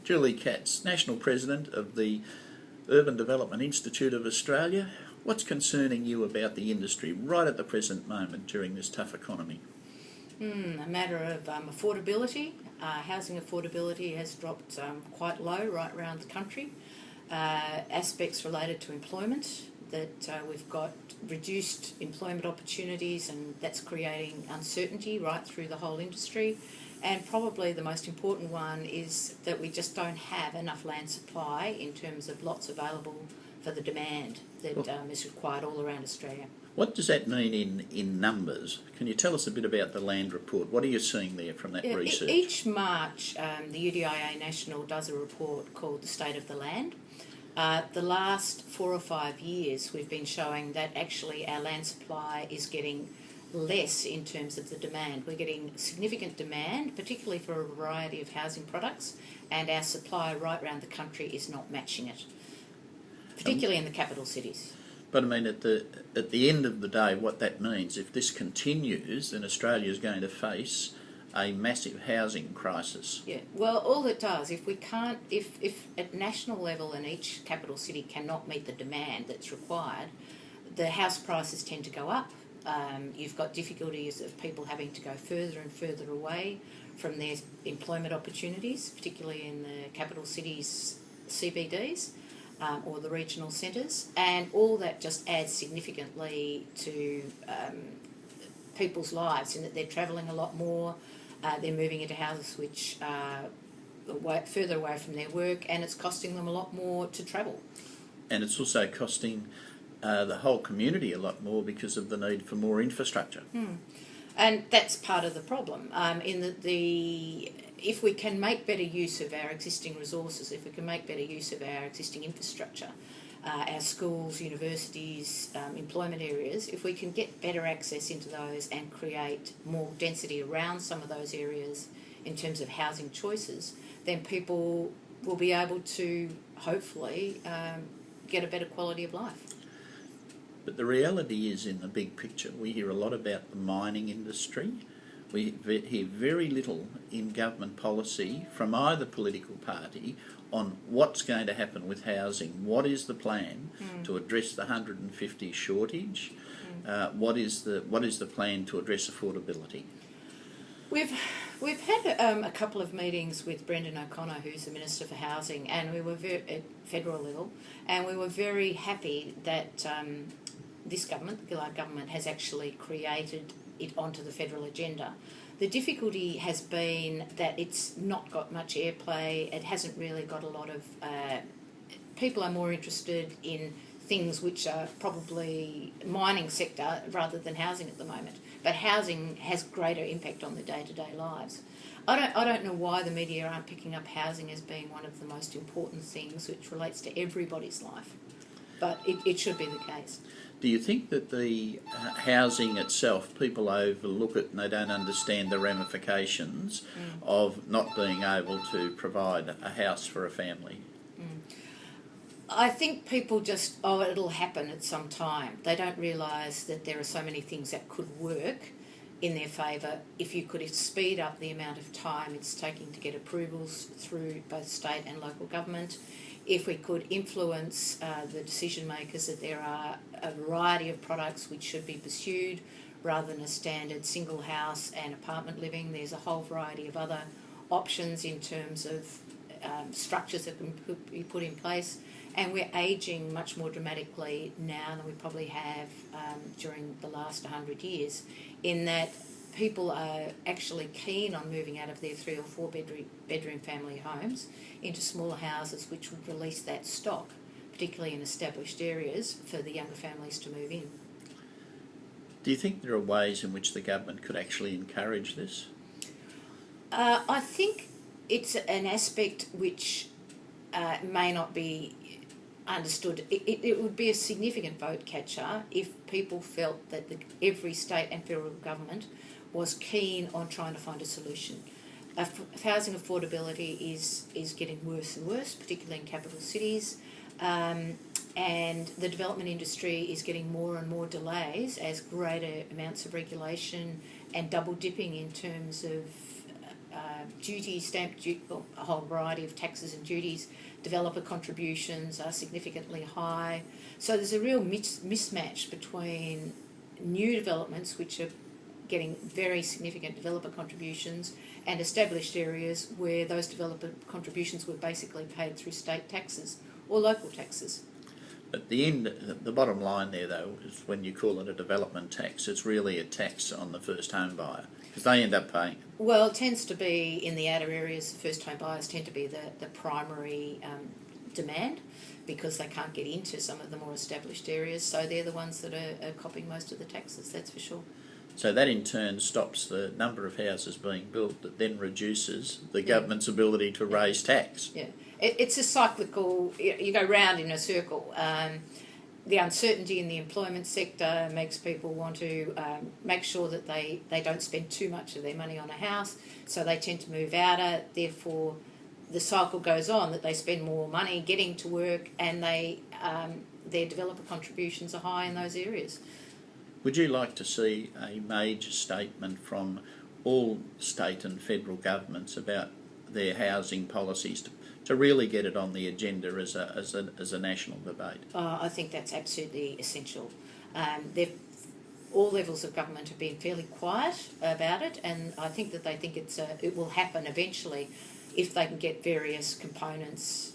Julie Katz, National President of the Urban Development Institute of Australia. What's concerning you about the industry right at the present moment during this tough economy? A matter of affordability. Housing affordability has dropped quite low right around the country. Aspects related to employment, that we've got reduced employment opportunities, and that's creating uncertainty right through the whole industry. And probably the most important one is that we just don't have enough land supply in terms of lots available for the demand that is required all around Australia. What does that mean in numbers? Can you tell us a bit about the land report? What are you seeing there from that research? Each March, the UDIA National does a report called The State of the Land. The last 4 or 5 years, we've been showing that actually our land supply is getting less in terms of the demand. We're getting significant demand, particularly for a variety of housing products, and our supply right around the country is not matching it, particularly in the capital cities. But I mean, at the end of the day, what that means, if this continues, then Australia is going to face a massive housing crisis. Yeah, well, all it does, if at national level and each capital city cannot meet the demand that's required, the house prices tend to go up. You've got difficulties of people having to go further and further away from their employment opportunities, particularly in the capital cities' CBDs. Or the regional centres, and all that just adds significantly to people's lives in that they're travelling a lot more, they're moving into houses which are further away from their work, and it's costing them a lot more to travel. And it's also costing the whole community a lot more because of the need for more infrastructure. And that's part of the problem. If we can make better use of our existing resources, if we can make better use of our existing infrastructure, our schools, universities, employment areas, if we can get better access into those and create more density around some of those areas in terms of housing choices, then people will be able to hopefully get a better quality of life. But the reality is, in the big picture, we hear a lot about the mining industry. We hear very little in government policy from either political party on what's going to happen with housing. What is the plan to address the 150 shortage? What is the plan to address affordability? We've had a couple of meetings with Brendan O'Connor, who's the Minister for Housing, and we were at federal level, and we were very happy that this government, the Gillard government, has actually created it onto the federal agenda. The difficulty has been that it's not got much airplay. It hasn't really got a lot of... people are more interested in things which are probably mining sector rather than housing at the moment. But housing has greater impact on their day-to-day lives. I don't know why the media aren't picking up housing as being one of the most important things which relates to everybody's life. But it should be the case. Do you think that the housing itself, people overlook it and they don't understand the ramifications of not being able to provide a house for a family? I think people just, it'll happen at some time. They don't realise that there are so many things that could work in their favour if you could speed up the amount of time it's taking to get approvals through both state and local government. If we could influence the decision makers that there are a variety of products which should be pursued rather than a standard single house and apartment living. There's a whole variety of other options in terms of structures that can be put in place. And we're ageing much more dramatically now than we probably have during the last 100 years, in that people are actually keen on moving out of their 3 or 4 bedroom family homes into smaller houses which would release that stock, particularly in established areas, for the younger families to move in. Do you think there are ways in which the government could actually encourage this? I think it's an aspect which may not be understood. It would be a significant vote catcher if people felt that every state and federal government was keen on trying to find a solution. Housing affordability is getting worse and worse, particularly in capital cities, and the development industry is getting more and more delays as greater amounts of regulation and double dipping in terms of duties, stamp duty, well, a whole variety of taxes and duties. Developer contributions are significantly high. So there's a real mismatch between new developments, which are getting very significant developer contributions, and established areas where those developer contributions were basically paid through state taxes or local taxes. At the end, the bottom line there, though, is when you call it a development tax, it's really a tax on the first home buyer, because they end up paying. Well, it tends to be in the outer areas, the first home buyers tend to be the primary demand, because they can't get into some of the more established areas, so they're the ones that are copping most of the taxes, that's for sure. So that in turn stops the number of houses being built, that then reduces the government's ability to raise tax. Yeah, it's a cyclical, you go round in a circle. The uncertainty in the employment sector makes people want to make sure that they don't spend too much of their money on a house, so they tend to move out of it. Therefore, the cycle goes on that they spend more money getting to work, and their developer contributions are high in those areas. Would you like to see a major statement from all state and federal governments about their housing policies to really get it on the agenda as a national debate? I think that's absolutely essential. All levels of government have been fairly quiet about it, and I think that they think it will happen eventually if they can get various components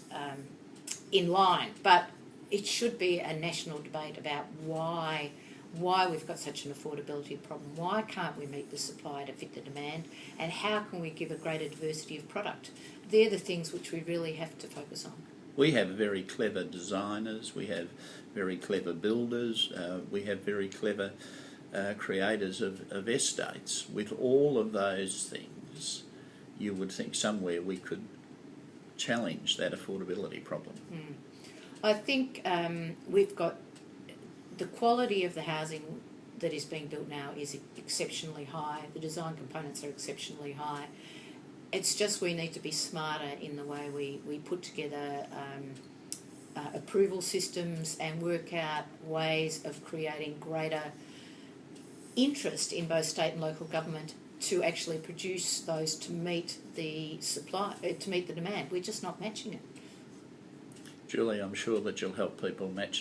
in line. But it should be a national debate about why we've got such an affordability problem, why can't we meet the supply to fit the demand, and how can we give a greater diversity of product. They're the things which we really have to focus on. We have very clever designers, we have very clever builders, we have very clever creators of estates. With all of those things, you would think somewhere we could challenge that affordability problem. I think we've got the quality of the housing that is being built now is exceptionally high. The design components are exceptionally high. It's just we need to be smarter in the way we put together approval systems and work out ways of creating greater interest in both state and local government to actually produce those to meet the supply, to meet the demand. We're just not matching it. Julie, I'm sure that you'll help people match